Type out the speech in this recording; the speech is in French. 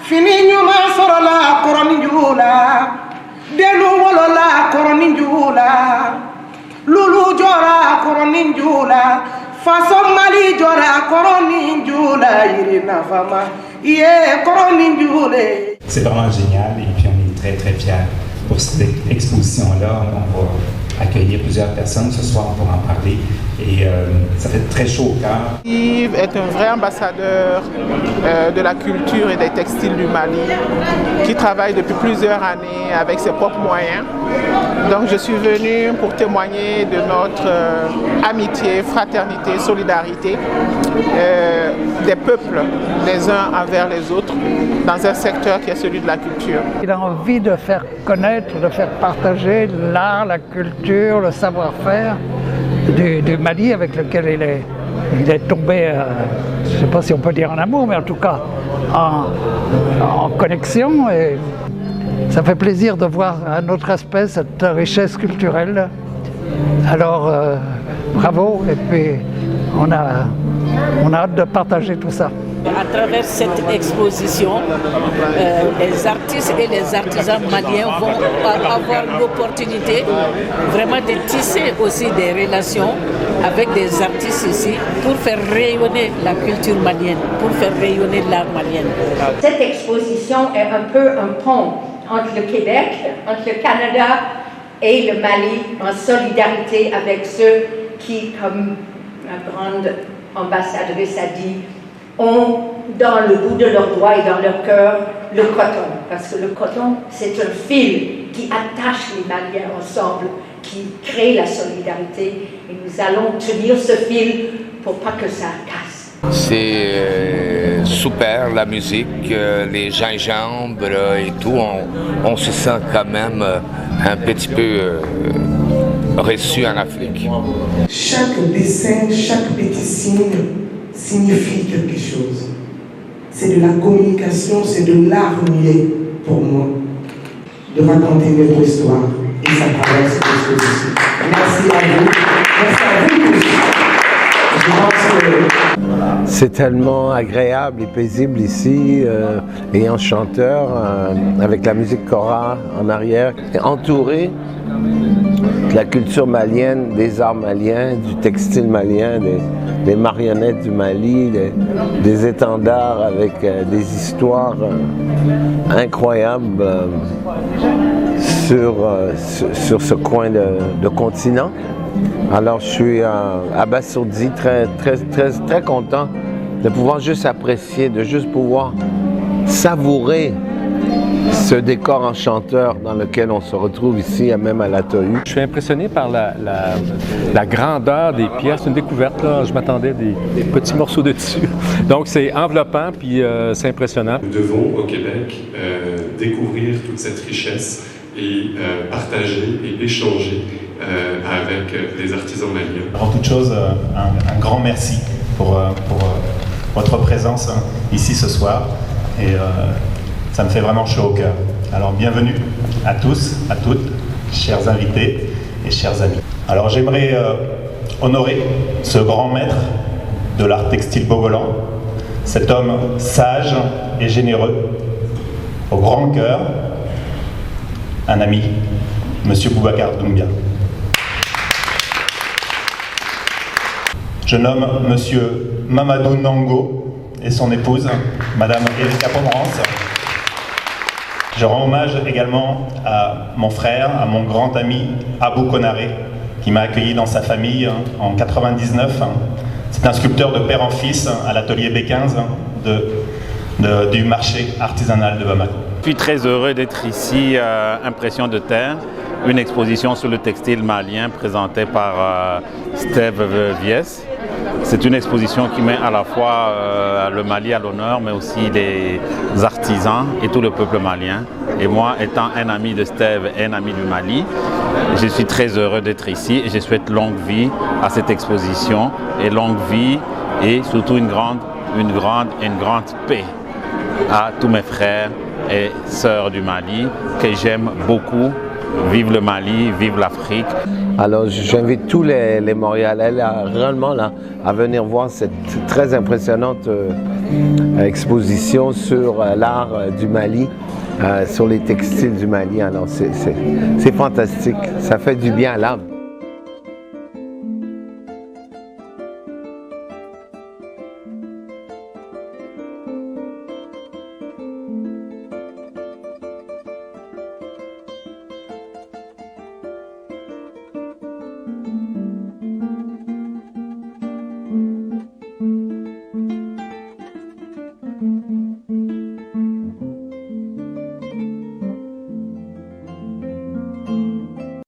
fini nyuma sorola koroni jula delu wolola koroni jula lulu jora koroni jula façon mali jora koroni jula irina fama ye koroni jule. C'est vraiment génial et puis on est très très fiers pour cette exposition-là. On va accueillir plusieurs personnes ce soir pour en parler et ça fait très chaud au cœur. Yves est un vrai ambassadeur de la culture et des textiles du Mali qui travaille depuis plusieurs années avec ses propres moyens. Donc je suis venue pour témoigner de notre amitié, fraternité, solidarité des peuples les uns envers les autres dans un secteur qui est celui de la culture. Il a envie de faire connaître, de faire partager l'art, la culture, le savoir-faire du Mali avec lequel il est tombé, je ne sais pas si on peut dire en amour, mais en tout cas en connexion. Et ça fait plaisir de voir un autre aspect cette richesse culturelle. Alors bravo, et puis on a hâte de partager tout ça. À travers cette exposition, les artistes et les artisans maliens vont avoir l'opportunité vraiment de tisser aussi des relations avec des artistes ici pour faire rayonner la culture malienne, pour faire rayonner l'art malien. Cette exposition est un peu un pont entre le Québec, entre le Canada et le Mali, en solidarité avec ceux qui, comme la grande ambassadrice a dit, ont dans le bout de leurs doigts et dans leur cœur le coton. Parce que le coton, c'est un fil qui attache les Maliens ensemble, qui crée la solidarité. Et nous allons tenir ce fil pour pas que ça casse. C'est super, la musique, les gingembres et tout, on se sent quand même un petit peu reçu en Afrique. Chaque dessin, chaque petit signe signifie quelque chose. C'est de la communication, c'est de l'art muet pour moi, de raconter notre histoire et ça traverse l'exposition. Merci à vous. Merci à vous tous. Je pense que c'est tellement agréable et paisible ici, et enchanteur, avec la musique chorale en arrière, et entouré de la culture malienne, des arts maliens, du textile malien, des marionnettes du Mali, des étendards avec des histoires incroyables sur ce coin de continent. Alors je suis abasourdi, très content de pouvoir juste apprécier, de juste pouvoir savourer ce décor enchanteur dans lequel on se retrouve ici, même à la Tohu. Je suis impressionné par la grandeur des pièces, une découverte, là. Je m'attendais des petits morceaux de tissu. Donc c'est enveloppant, puis c'est impressionnant. Nous devons au Québec découvrir toute cette richesse et partager et échanger avec les artisans maliens. Avant toute chose, un grand merci pour votre présence ici ce soir. Et ça me fait vraiment chaud au cœur. Alors bienvenue à tous, à toutes, chers invités et chers amis. Alors j'aimerais honorer ce grand maître de l'art textile bogolan, cet homme sage et généreux, au grand cœur, un ami, Monsieur Boubacar Doumbia. Je nomme Monsieur Mamadou Nango et son épouse, Madame Erika Pomerance. Je rends hommage également à mon frère, à mon grand ami Abou Konaré, qui m'a accueilli dans sa famille en 99. C'est un sculpteur de père en fils à l'atelier B15 du marché artisanal de Bamako. Je suis très heureux d'être ici à Impression de Terre, une exposition sur le textile malien présentée par Steve Vies. C'est une exposition qui met à la fois le Mali à l'honneur, mais aussi les artisans et tout le peuple malien. Et moi, étant un ami de Steve et un ami du Mali, je suis très heureux d'être ici et je souhaite longue vie à cette exposition et longue vie et surtout une grande paix à tous mes frères et sœurs du Mali que j'aime beaucoup. Vive le Mali, vive l'Afrique. Alors j'invite tous les Montréalais réellement là, à venir voir cette très impressionnante exposition sur l'art du Mali, sur les textiles du Mali. Alors c'est fantastique, ça fait du bien à l'âme.